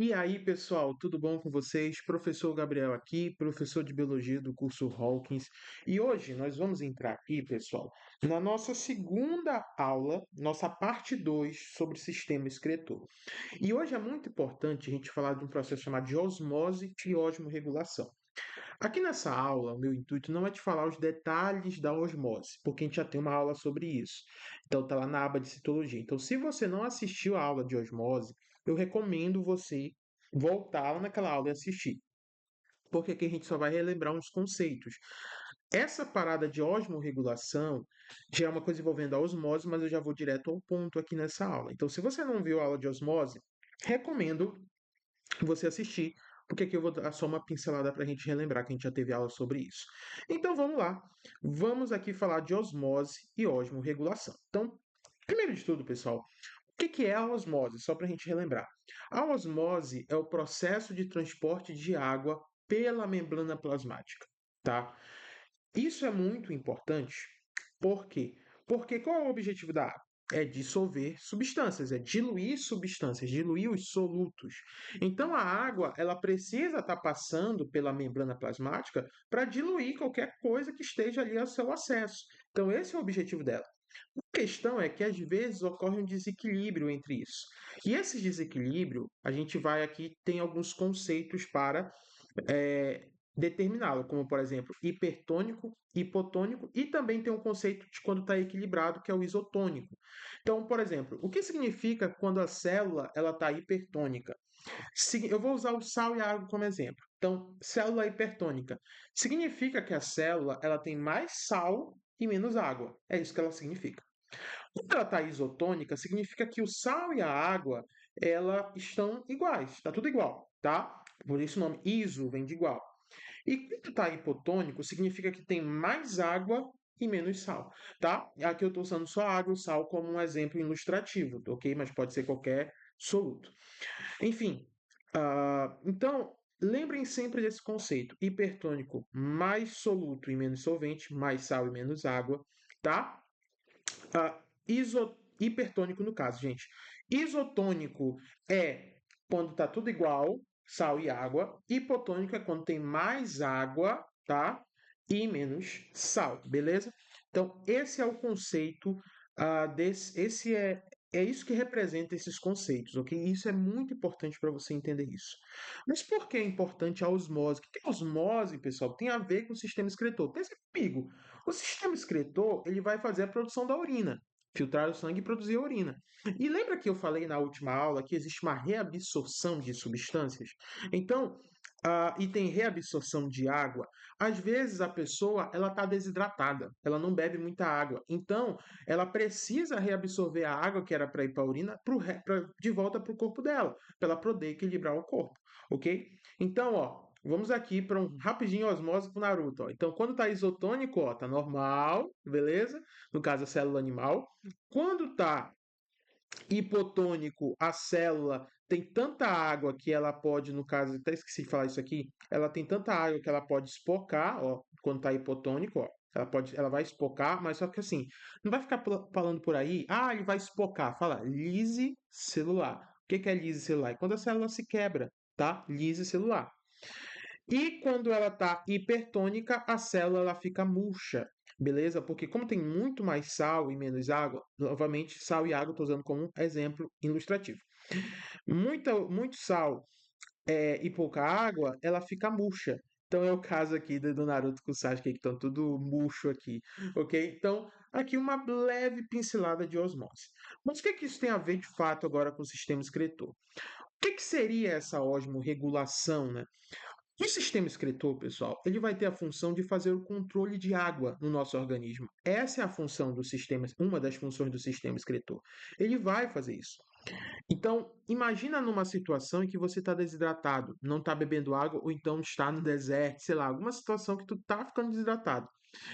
E aí, pessoal, tudo bom com vocês? Professor Gabriel aqui, professor de biologia do curso Hawkins. E hoje nós vamos entrar aqui, pessoal, na nossa segunda aula, nossa parte 2 sobre sistema excretor. E hoje é muito importante a gente falar de um processo chamado de osmose e osmorregulação. Aqui nessa aula, o meu intuito não é te falar os detalhes da osmose, porque a gente já tem uma aula sobre isso. Então, tá lá na aba de citologia. Então, se você não assistiu a aula de osmose, eu recomendo você voltar lá naquela aula e assistir. Porque aqui a gente só vai relembrar uns conceitos. Essa parada de osmorregulação já é uma coisa envolvendo a osmose, mas eu já vou direto ao ponto aqui nessa aula. Então, se você não viu a aula de osmose, recomendo você assistir, porque aqui eu vou dar só uma pincelada para a gente relembrar que a gente já teve aula sobre isso. Então vamos lá, vamos aqui falar de osmose e osmorregulação. Então, primeiro de tudo, pessoal, o que é a osmose? Só para a gente relembrar. A osmose é o processo de transporte de água pela membrana plasmática, tá? Isso é muito importante, por quê? Porque qual é o objetivo da água? É dissolver substâncias, é diluir substâncias, diluir os solutos. Então a água, ela precisa estar passando pela membrana plasmática para diluir qualquer coisa que esteja ali ao seu acesso. Então esse é o objetivo dela. A questão é que às vezes ocorre um desequilíbrio entre isso. E esse desequilíbrio, a gente vai aqui, tem alguns conceitos para determiná-lo, como por exemplo, hipertônico, hipotônico, e também tem um conceito de quando está equilibrado, que é o isotônico. Então, por exemplo, o que significa quando a célula ela está hipertônica? Eu vou usar o sal e a água como exemplo. Então, célula hipertônica significa que a célula ela tem mais sal e menos água. É isso que ela significa. Quando ela está isotônica, significa que o sal e a água ela estão iguais, está tudo igual, tá? Por isso o nome iso vem de igual. E quando está hipotônico, significa que tem mais água e menos sal, tá? Aqui eu estou usando só água e sal como um exemplo ilustrativo, ok? Mas pode ser qualquer soluto. Enfim, então lembrem sempre desse conceito: hipertônico mais soluto e menos solvente, mais sal e menos água, tá? Hipertônico no caso, gente. Isotônico é quando está tudo igual, sal e água. Hipotônico é quando tem mais água, tá? E menos sal, beleza? Então, esse é o conceito esse é isso que representa esses conceitos, ok? Isso é muito importante para você entender isso. Mas por que é importante a osmose? O que é osmose, pessoal? Tem a ver com o sistema excretor. Pensa comigo. O sistema excretor, ele vai fazer a produção da urina, filtrar o sangue e produzir a urina. E lembra que eu falei na última aula que existe uma reabsorção de substâncias? Então, e tem reabsorção de água. Às vezes a pessoa ela está desidratada, ela não bebe muita água. Então, ela precisa reabsorver a água que era para ir para a urina de volta para o corpo dela, para ela poder equilibrar o corpo, ok? Então, ó, vamos aqui para um rapidinho osmose para o Naruto. Ó. Então, quando está isotônico, ó, tá normal, beleza? No caso, a célula animal. Quando está hipotônico, a célula tem tanta água que ela pode, no caso, até esqueci de falar isso aqui, ela tem tanta água que ela pode espocar, ó, quando está hipotônico, ó. Ela vai espocar, mas só que assim, não vai ficar falando por aí, ele vai espocar. Fala lise celular. O que é lise celular? É quando a célula se quebra, tá? Lise celular. E quando ela está hipertônica, a célula ela fica murcha, beleza? Porque como tem muito mais sal e menos água, novamente, sal e água estou usando como um exemplo ilustrativo. Muito sal e pouca água, ela fica murcha. Então é o caso aqui do Naruto com o Sasuke, que estão tudo murcho aqui, ok? Então, aqui uma leve pincelada de osmose. Mas o que isso tem a ver de fato agora com o sistema excretor? O que seria essa osmorregulação, né? O sistema excretor, pessoal, ele vai ter a função de fazer o controle de água no nosso organismo. Essa é a função do sistema, uma das funções do sistema excretor. Ele vai fazer isso. Então, imagina numa situação em que você está desidratado, não está bebendo água, ou então está no deserto, sei lá, alguma situação que tu está ficando desidratado.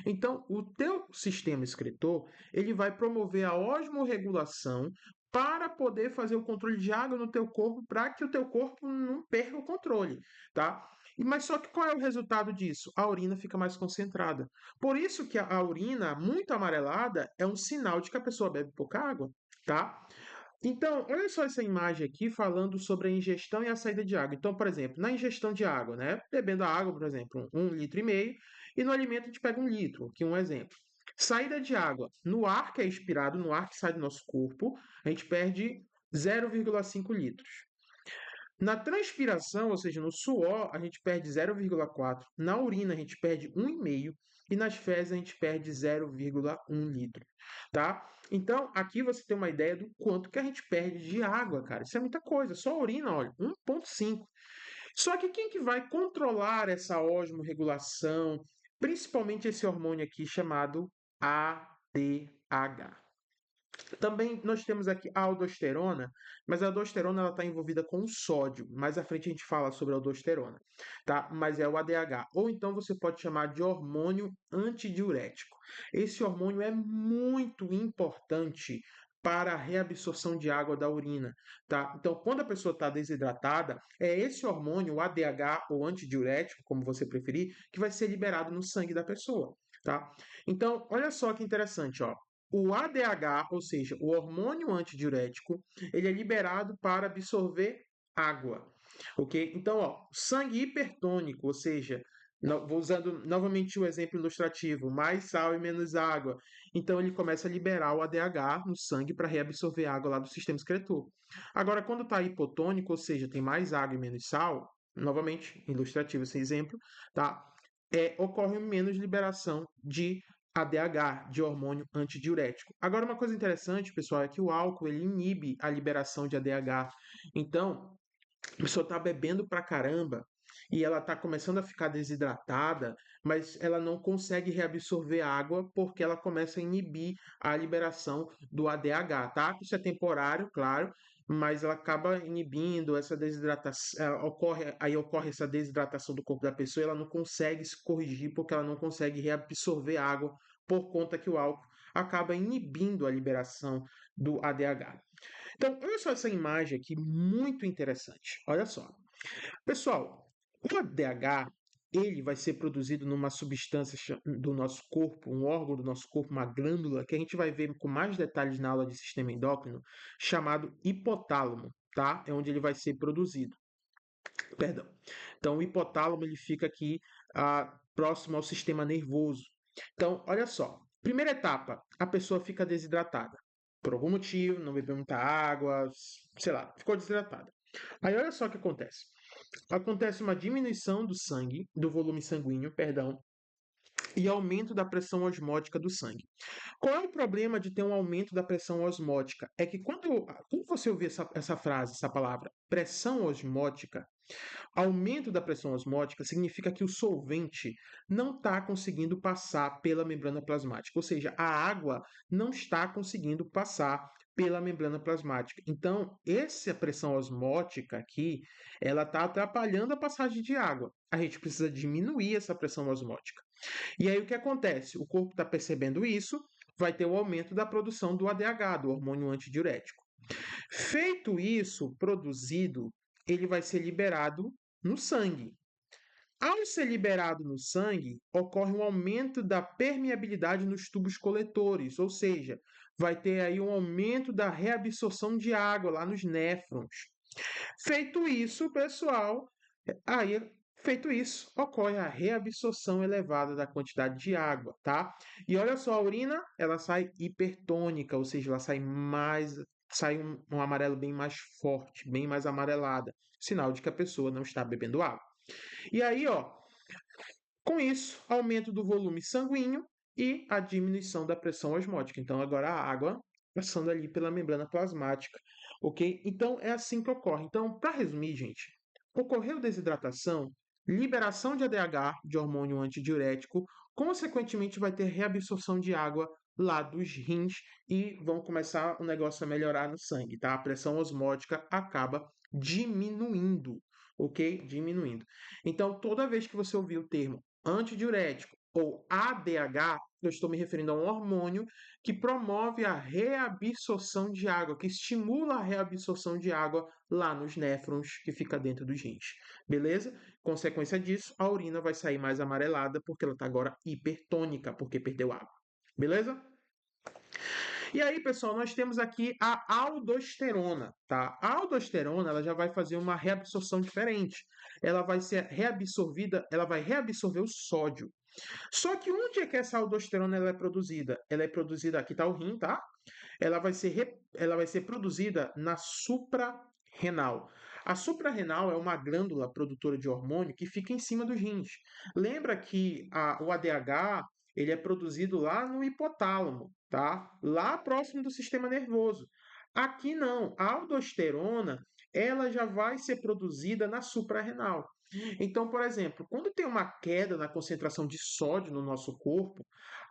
Então, o teu sistema excretor, ele vai promover a osmorregulação para poder fazer o controle de água no teu corpo, para que o teu corpo não perca o controle, tá? Mas só que qual é o resultado disso? A urina fica mais concentrada. Por isso que a urina muito amarelada é um sinal de que a pessoa bebe pouca água, tá? Então, olha só essa imagem aqui falando sobre a ingestão e a saída de água. Então, por exemplo, na ingestão de água, né? Bebendo a água, por exemplo, 1,5 litro, e no alimento a gente pega 1 litro, aqui um exemplo. Saída de água, no ar que é expirado, no ar que sai do nosso corpo, a gente perde 0,5 litros. Na transpiração, ou seja, no suor, a gente perde 0,4. Na urina, a gente perde 1,5. E nas fezes, a gente perde 0,1 litro, tá? Então, aqui você tem uma ideia do quanto que a gente perde de água, cara. Isso é muita coisa. Só a urina, olha, 1,5. Só que quem que vai controlar essa osmorregulação, principalmente esse hormônio aqui chamado ADH? Também nós temos aqui a aldosterona, mas a aldosterona está envolvida com o sódio. Mais à frente a gente fala sobre a aldosterona, tá? Mas é o ADH. Ou então você pode chamar de hormônio antidiurético. Esse hormônio é muito importante para a reabsorção de água da urina, tá? Então, quando a pessoa está desidratada, é esse hormônio, o ADH ou antidiurético, como você preferir, que vai ser liberado no sangue da pessoa, tá? Então, olha só que interessante, ó. O ADH, ou seja, o hormônio antidiurético, ele é liberado para absorver água, ok? Então, ó, sangue hipertônico, ou seja, vou usando novamente o exemplo ilustrativo, mais sal e menos água. Então, ele começa a liberar o ADH no sangue para reabsorver água lá do sistema excretor. Agora, quando está hipotônico, ou seja, tem mais água e menos sal, novamente, ilustrativo esse exemplo, tá? Ocorre menos liberação de ADH, de hormônio antidiurético. Agora, uma coisa interessante, pessoal, é que o álcool ele inibe a liberação de ADH. Então, a pessoa está bebendo pra caramba e ela está começando a ficar desidratada, mas ela não consegue reabsorver água porque ela começa a inibir a liberação do ADH, tá? Isso é temporário, claro, mas ela acaba inibindo essa desidratação, ocorre essa desidratação do corpo da pessoa e ela não consegue se corrigir porque ela não consegue reabsorver água por conta que o álcool acaba inibindo a liberação do ADH. Então, olha só essa imagem aqui, muito interessante. Olha só. Pessoal, o ADH, ele vai ser produzido numa substância do nosso corpo, um órgão do nosso corpo, uma glândula, que a gente vai ver com mais detalhes na aula de sistema endócrino, chamado hipotálamo, tá? É onde ele vai ser produzido. Perdão. Então, o hipotálamo, ele fica aqui próximo ao sistema nervoso. Então, olha só. Primeira etapa, a pessoa fica desidratada. Por algum motivo, não bebeu muita água, sei lá, ficou desidratada. Aí olha só o que acontece. Acontece uma diminuição do sangue, do volume sanguíneo, perdão, e aumento da pressão osmótica do sangue. Qual é o problema de ter um aumento da pressão osmótica? É que quando você ouvir essa frase, essa palavra, pressão osmótica, aumento da pressão osmótica significa que o solvente não está conseguindo passar pela membrana plasmática, ou seja, a água não está conseguindo passar pela membrana plasmática. Então, essa pressão osmótica aqui, ela está atrapalhando a passagem de água. A gente precisa diminuir essa pressão osmótica. E aí o que acontece? O corpo está percebendo isso, vai ter o aumento da produção do ADH, do hormônio antidiurético. Feito isso, produzido, ele vai ser liberado no sangue. Ao ser liberado no sangue, ocorre um aumento da permeabilidade nos tubos coletores, ou seja, vai ter aí um aumento da reabsorção de água lá nos néfrons. Feito isso, pessoal, aí feito isso, ocorre a reabsorção elevada da quantidade de água, tá? E olha só, a urina, ela sai hipertônica, ou seja, ela sai um amarelo bem mais forte, bem mais amarelada, sinal de que a pessoa não está bebendo água. E aí, ó, com isso, aumento do volume sanguíneo e a diminuição da pressão osmótica. Então, agora a água passando ali pela membrana plasmática, ok? Então, é assim que ocorre. Então, para resumir, gente, ocorreu desidratação, liberação de ADH, de hormônio antidiurético, consequentemente vai ter reabsorção de água lá dos rins e vão começar o negócio a melhorar no sangue, tá? A pressão osmótica acaba diminuindo, ok? Diminuindo. Então, toda vez que você ouvir o termo antidiurético ou ADH, eu estou me referindo a um hormônio que promove a reabsorção de água, que estimula a reabsorção de água lá nos néfrons que fica dentro dos rins. Beleza? Consequência disso, a urina vai sair mais amarelada porque ela está agora hipertônica, porque perdeu água. Beleza? E aí, pessoal, nós temos aqui a aldosterona, tá? A aldosterona, ela já vai fazer uma reabsorção diferente. Ela vai ser reabsorvida, ela vai reabsorver o sódio. Só que onde é que essa aldosterona ela é produzida? Ela é produzida, aqui está o rim, tá? Ela vai ser produzida na suprarrenal. A suprarrenal é uma glândula produtora de hormônio que fica em cima dos rins. Lembra que o ADH ele é produzido lá no hipotálamo, tá? Lá próximo do sistema nervoso. Aqui não, a aldosterona ela já vai ser produzida na suprarrenal. Então, por exemplo, quando tem uma queda na concentração de sódio no nosso corpo,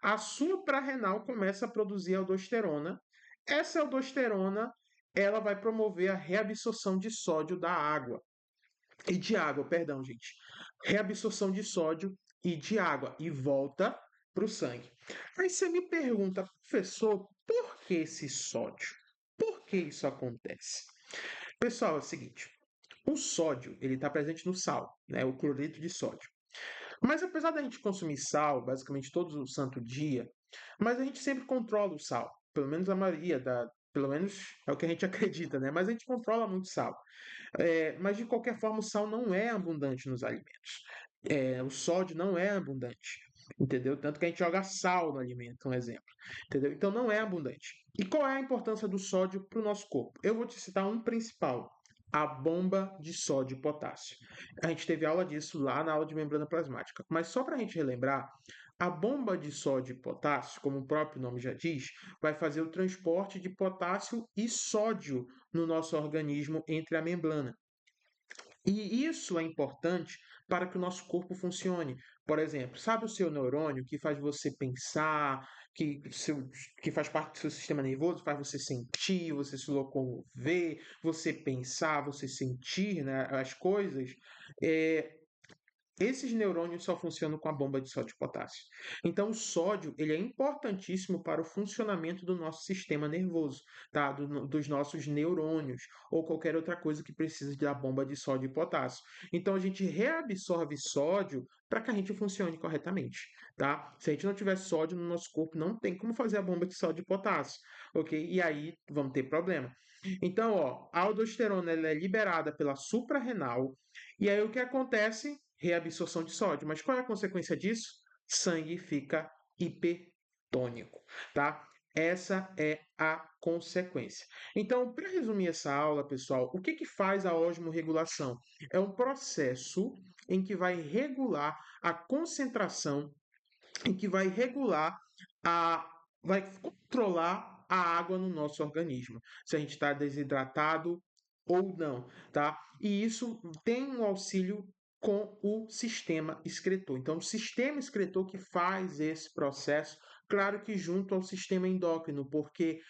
a suprarrenal começa a produzir aldosterona. Essa aldosterona, ela vai promover a reabsorção de sódio da água. E de água, perdão, gente. Reabsorção de sódio e de água. E volta para o sangue. Aí você me pergunta, professor, por que esse sódio? Por que isso acontece? Pessoal, é o seguinte. O sódio, ele está presente no sal, né? O cloreto de sódio. Mas apesar da gente consumir sal, basicamente todo o santo dia, mas a gente sempre controla o sal. Pelo menos a maioria pelo menos é o que a gente acredita, né? Mas a gente controla muito sal. Mas de qualquer forma, o sal não é abundante nos alimentos. O sódio não é abundante. Entendeu? Tanto que a gente joga sal no alimento, um exemplo. Entendeu? Então não é abundante. E qual é a importância do sódio para o nosso corpo? Eu vou te citar um principal: a bomba de sódio e potássio. A gente teve aula disso lá na aula de membrana plasmática. Mas só para a gente relembrar, a bomba de sódio e potássio, como o próprio nome já diz, vai fazer o transporte de potássio e sódio no nosso organismo entre a membrana. E isso é importante para que o nosso corpo funcione. Por exemplo, sabe o seu neurônio que faz você pensar, que faz parte do seu sistema nervoso, faz você sentir, você se locomover, você pensar, você sentir, né, as coisas? É, Esses neurônios só funcionam com a bomba de sódio e potássio. Então, o sódio ele é importantíssimo para o funcionamento do nosso sistema nervoso, tá? Dos nossos neurônios ou qualquer outra coisa que precise da bomba de sódio e potássio. Então, a gente reabsorve sódio para que a gente funcione corretamente, tá? Se a gente não tiver sódio no nosso corpo, não tem como fazer a bomba de sódio e potássio, ok? E aí vamos ter problema. Então, ó, a aldosterona ela é liberada pela suprarrenal e aí o que acontece? Reabsorção de sódio. Mas qual é a consequência disso? Sangue fica hipertônico, tá? Essa é a consequência. Então, para resumir essa aula, pessoal, o que faz a osmorregulação? É um processo em que vai regular a concentração, em que vai regular vai controlar a água no nosso organismo. Se a gente está desidratado ou não, tá? E isso tem um auxílio com o sistema excretor. Então, o sistema excretor que faz esse processo, claro que junto ao sistema endócrino, porque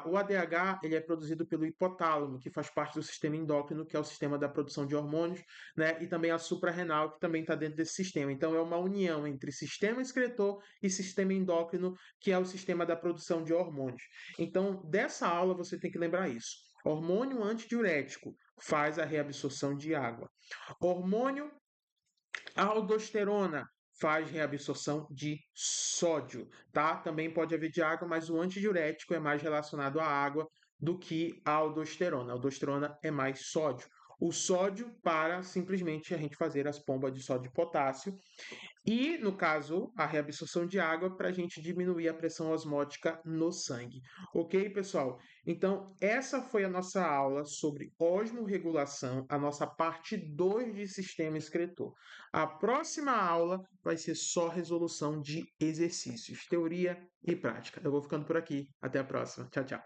o ADH ele é produzido pelo hipotálamo, que faz parte do sistema endócrino, que é o sistema da produção de hormônios, né? E também a suprarrenal, que também está dentro desse sistema. Então, é uma união entre sistema excretor e sistema endócrino, que é o sistema da produção de hormônios. Então, dessa aula você tem que lembrar isso. Hormônio antidiurético faz a reabsorção de água. Hormônio aldosterona faz reabsorção de sódio, tá? Também pode haver de água, mas o antidiurético é mais relacionado à água do que a aldosterona. A aldosterona é mais sódio. O sódio para simplesmente a gente fazer as bombas de sódio e potássio e, no caso, a reabsorção de água para a gente diminuir a pressão osmótica no sangue. Ok, pessoal? Então, essa foi a nossa aula sobre osmorregulação, a nossa parte 2 de sistema excretor. A próxima aula vai ser só resolução de exercícios, teoria e prática. Eu vou ficando por aqui. Até a próxima. Tchau, tchau.